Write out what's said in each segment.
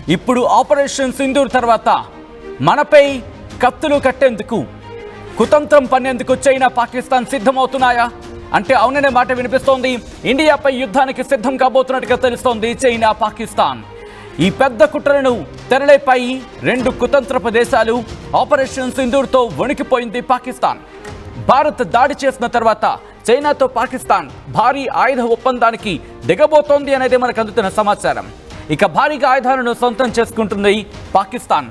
ఇప్పుడు ఆపరేషన్ సింధూర్ తర్వాత మనపై కత్తులు కట్టేందుకు కుతంత్రం పన్నేందుకు చైనా పాకిస్తాన్ సిద్ధమవుతున్నాయా అంటే అవుననే మాట వినిపిస్తోంది. ఇండియాపై యుద్ధానికి సిద్ధం కాబోతున్నట్టుగా తెలుస్తోంది చైనా పాకిస్తాన్. ఈ పెద్ద కుట్రలను తెరలేపై రెండు కుతంత్రపు దేశాలు. ఆపరేషన్ సింధూర్తో వణికిపోయింది పాకిస్తాన్. భారత్ దాడి చేసిన తర్వాత చైనాతో పాకిస్తాన్ భారీ ఆయుధ ఒప్పందానికి దిగబోతోంది అనేది మనకు అందుతున్న సమాచారం. ఇక భారీగా ఆయుధాలను సొంతం చేసుకుంటుంది పాకిస్తాన్.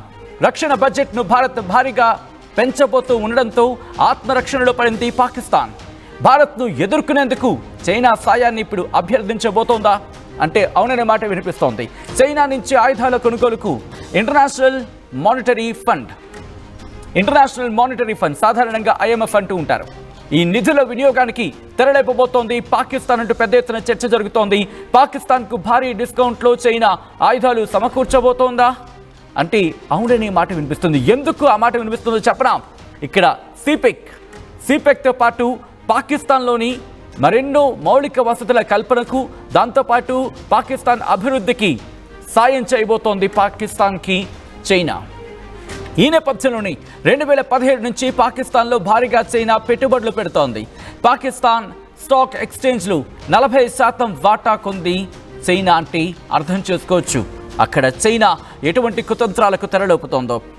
రక్షణ బడ్జెట్ను భారత్ భారీగా పెంచబోతూ ఉండడంతో ఆత్మరక్షణలో పడింది పాకిస్తాన్. భారత్ను ఎదుర్కొనేందుకు చైనా సాయాన్ని ఇప్పుడు అభ్యర్థించబోతోందా అంటే అవుననే మాట వినిపిస్తోంది. చైనా నుంచి ఆయుధాల కొనుగోలుకు ఇంటర్నేషనల్ మానిటరీ ఫండ్ సాధారణంగా IMF అంటూ ఉంటారు. ఈ నిధుల వినియోగానికి తెరలేపబోతోంది పాకిస్తాన్ అంటూ పెద్ద ఎత్తున చర్చ జరుగుతోంది. పాకిస్తాన్కు భారీ డిస్కౌంట్లో చైనా ఆయుధాలు సమకూర్చబోతోందా అంటే అవుననే మాట వినిపిస్తుంది. ఎందుకు ఆ మాట వినిపిస్తుందో చెప్పనా? ఇక్కడ సిపెక్తో పాటు పాకిస్తాన్లోని మరెన్నో మౌలిక వసతుల కల్పనకు, దాంతోపాటు పాకిస్తాన్ అభివృద్ధికి సాయం చేయబోతోంది పాకిస్తాన్కి చైనా. ఈ నేపథ్యంలోనే 2017 నుంచి పాకిస్తాన్లో భారీగా చైనా పెట్టుబడులు పెడుతోంది. పాకిస్తాన్ స్టాక్ ఎక్స్చేంజ్లు 40% వాటా కొంది చైనా అంటే అర్థం చేసుకోవచ్చు అక్కడ చైనా ఎటువంటి కుతంత్రాలకు తెరలేపుతోందో.